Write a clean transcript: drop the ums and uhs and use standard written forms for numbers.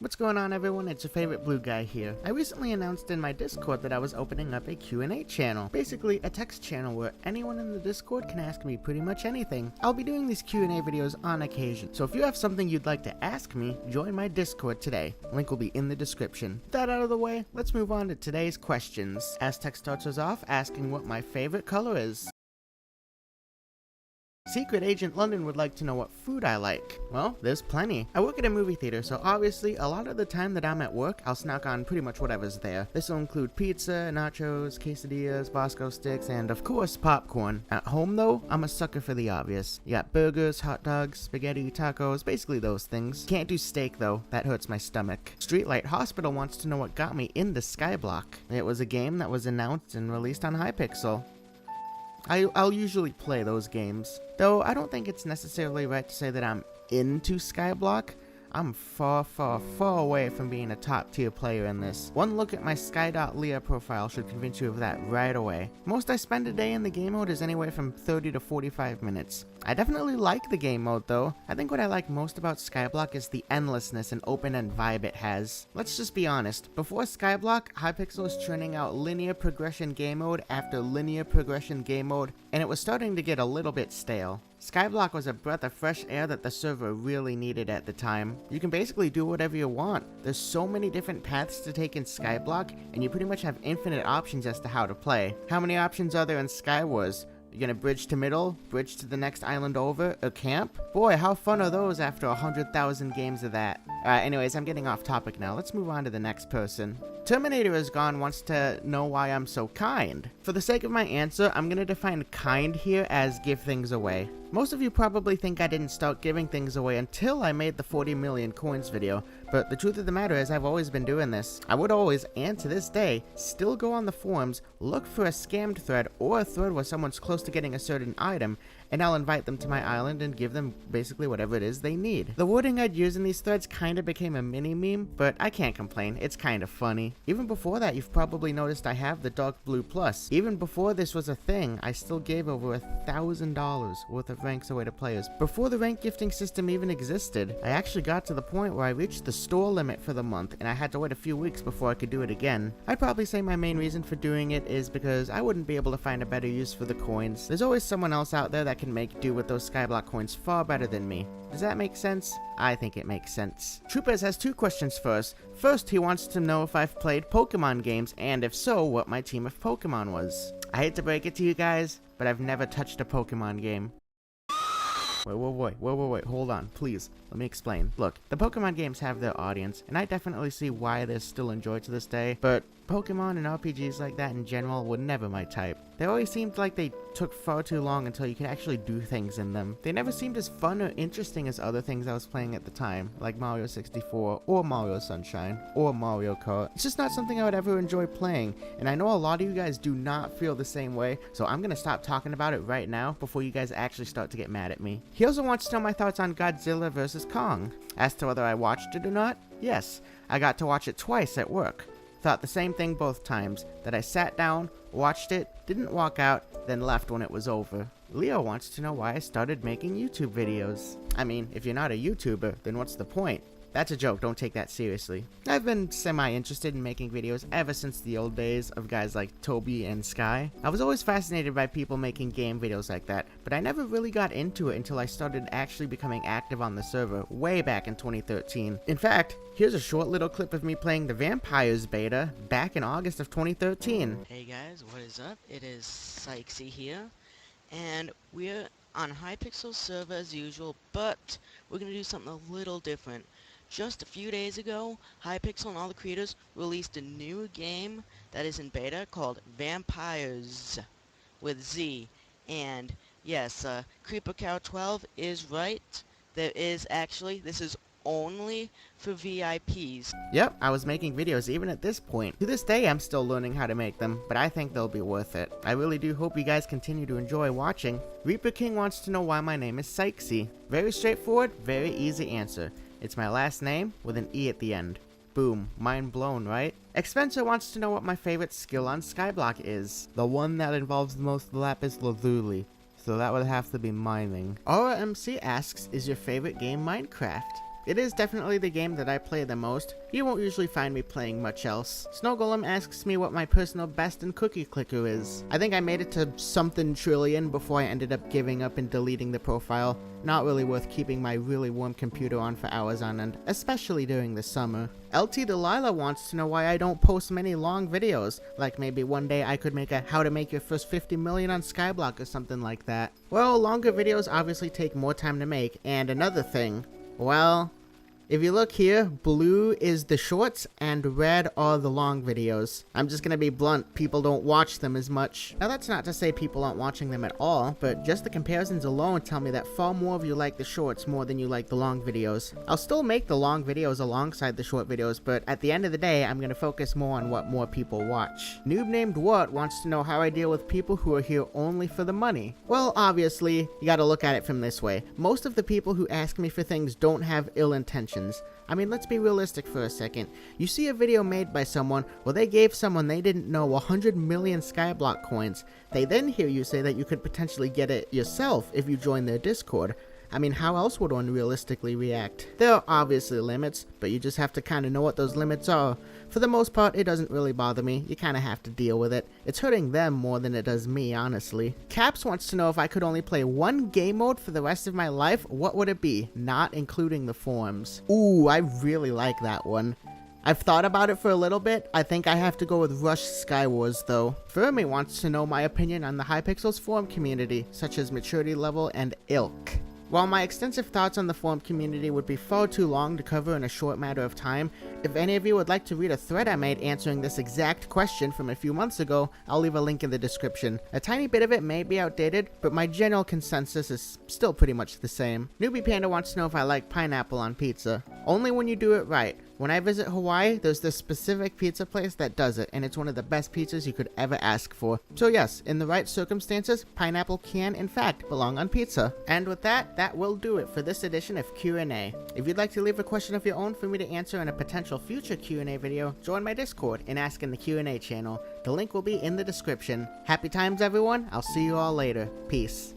What's going on, everyone? It's your favorite blue guy here. I recently announced in my Discord that I was opening up a Q&A channel, basically a text channel where anyone in the Discord can ask me pretty much anything. I'll be doing these Q&A videos on occasion, so if you have something you'd like to ask me, join my Discord today. Link will be in the description. With that out of the way, let's move on to today's questions. Aztec starts us off asking what my favorite color is. Secret Agent London would like to know what food I like. Well, there's plenty. I work at a movie theater, so obviously a lot of the time that I'm at work, I'll snack on pretty much whatever's there. This will include pizza, nachos, quesadillas, Bosco sticks, and of course popcorn. At home though, I'm a sucker for the obvious. You got burgers, hot dogs, spaghetti, tacos, basically those things. Can't do steak though, that hurts my stomach. Streetlight Hospital wants to know what got me into Skyblock. It was a game that was announced and released on Hypixel. I'll usually play those games, though I don't think it's necessarily right to say that I'm into Skyblock. I'm far away from being a top tier player in this. One look at my Sky.Lea profile should convince you of that right away. Most I spend a day in the game mode is anywhere from 30 to 45 minutes. I definitely like the game mode though. I think what I like most about Skyblock is the endlessness and open-end vibe it has. Let's just be honest, before Skyblock, Hypixel was churning out linear progression game mode after linear progression game mode, and it was starting to get a little bit stale. Skyblock was a breath of fresh air that the server really needed at the time. You can basically do whatever you want. There's so many different paths to take in Skyblock, and you pretty much have infinite options as to how to play. How many options are there in Skywars? You're gonna bridge to middle, bridge to the next island over, or camp? Boy, how fun are those after 100,000 games of that? Anyways, I'm getting off topic now. Let's move on to the next person. Terminator is Gone wants to know why I'm so kind. For the sake of my answer, I'm gonna define kind here as give things away. Most of you probably think I didn't start giving things away until I made the 40 million coins video, but the truth of the matter is I've always been doing this. I would always, and to this day, still go on the forums, look for a scammed thread or a thread where someone's close to getting a certain item, and I'll invite them to my island and give them basically whatever it is they need. The wording I'd use in these threads kinda became a mini meme, but I can't complain, it's kinda funny. Even before that, you've probably noticed I have the Dark Blue Plus. Even before this was a thing, I still gave over $1,000 worth of ranks away to players. Before the rank gifting system even existed, I actually got to the point where I reached the store limit for the month, and I had to wait a few weeks before I could do it again. I'd probably say my main reason for doing it is because I wouldn't be able to find a better use for the coins. There's always someone else out there that can make do with those Skyblock coins far better than me. Does that make sense? I think it makes sense. Troopers has two questions for us. First, he wants to know if I've played Pokemon games, and if so, what my team of Pokemon was. I hate to break it to you guys, but I've never touched a Pokemon game. Wait, hold on, please, let me explain. Look, the Pokemon games have their audience, and I definitely see why they're still enjoyed to this day, but Pokemon and RPGs like that in general were never my type. They always seemed like they took far too long until you could actually do things in them. They never seemed as fun or interesting as other things I was playing at the time, like Mario 64, or Mario Sunshine, or Mario Kart. It's just not something I would ever enjoy playing, and I know a lot of you guys do not feel the same way, so I'm gonna stop talking about it right now before you guys actually start to get mad at me. He also wants to know my thoughts on Godzilla vs. Kong. As to whether I watched it or not, yes, I got to watch it twice at work. Thought the same thing both times, that I sat down, watched it, didn't walk out, then left when it was over. Leo wants to know why I started making YouTube videos. I mean, if you're not a YouTuber, then what's the point? That's a joke, don't take that seriously. I've been semi-interested in making videos ever since the old days of guys like Toby and Sky. I was always fascinated by people making game videos like that, but I never really got into it until I started actually becoming active on the server way back in 2013. In fact, here's a short little clip of me playing the Vampires beta back in August of 2013. Hey guys, what is up? It is Sykese here, and we're on Hypixel server as usual, but we're gonna do something a little different. Just a few days ago, Hypixel and all the creators released a new game that is in beta called Vampires with Z. And yes, Creeper Cow 12 is right. There is actually, this is only for VIPs. Yep, I was making videos even at this point. To this day, I'm still learning how to make them, but I think they'll be worth it. I really do hope you guys continue to enjoy watching. Reaper King wants to know why my name is Sykese. Very straightforward, very easy answer. It's my last name with an E at the end. Boom, mind blown, right? Expenser wants to know what my favorite skill on Skyblock is. The one that involves the most lapis lazuli. So that would have to be mining. Aura MC asks, is your favorite game Minecraft? It is definitely the game that I play the most. You won't usually find me playing much else. Snow Golem asks me what my personal best in Cookie Clicker is. I think I made it to something trillion before I ended up giving up and deleting the profile. Not really worth keeping my really warm computer on for hours on end, especially during the summer. LT Delilah wants to know why I don't post many long videos, like maybe one day I could make a how to make your first 50 million on Skyblock or something like that. Well, longer videos obviously take more time to make, and another thing, well, if you look here, blue is the shorts and red are the long videos. I'm just gonna be blunt, people don't watch them as much. Now that's not to say people aren't watching them at all, but just the comparisons alone tell me that far more of you like the shorts more than you like the long videos. I'll still make the long videos alongside the short videos, but at the end of the day, I'm gonna focus more on what more people watch. Noob named What wants to know how I deal with people who are here only for the money. Well, obviously, you gotta look at it from this way. Most of the people who ask me for things don't have ill intentions. I mean, let's be realistic for a second. You see a video made by someone where they gave someone they didn't know 100 million Skyblock coins. They then hear you say that you could potentially get it yourself if you join their Discord. I mean, how else would one realistically react? There are obviously limits, but you just have to kind of know what those limits are. For the most part, it doesn't really bother me. You kind of have to deal with it. It's hurting them more than it does me, honestly. Caps wants to know if I could only play one game mode for the rest of my life, what would it be? Not including the forums. Ooh, I really like that one. I've thought about it for a little bit. I think I have to go with Rush Skywars though. Fermi wants to know my opinion on the Hypixel's forum community, such as maturity level and ilk. While my extensive thoughts on the forum community would be far too long to cover in a short matter of time, if any of you would like to read a thread I made answering this exact question from a few months ago, I'll leave a link in the description. A tiny bit of it may be outdated, but my general consensus is still pretty much the same. Newbie Panda wants to know if I like pineapple on pizza. Only when you do it right. When I visit Hawaii, there's this specific pizza place that does it, and it's one of the best pizzas you could ever ask for. So yes, in the right circumstances, pineapple can in fact belong on pizza. And with that, that will do it for this edition of Q&A. If you'd like to leave a question of your own for me to answer in a potential future Q&A video, join my Discord and ask in the Q&A channel. The link will be in the description. Happy times everyone, I'll see you all later. Peace.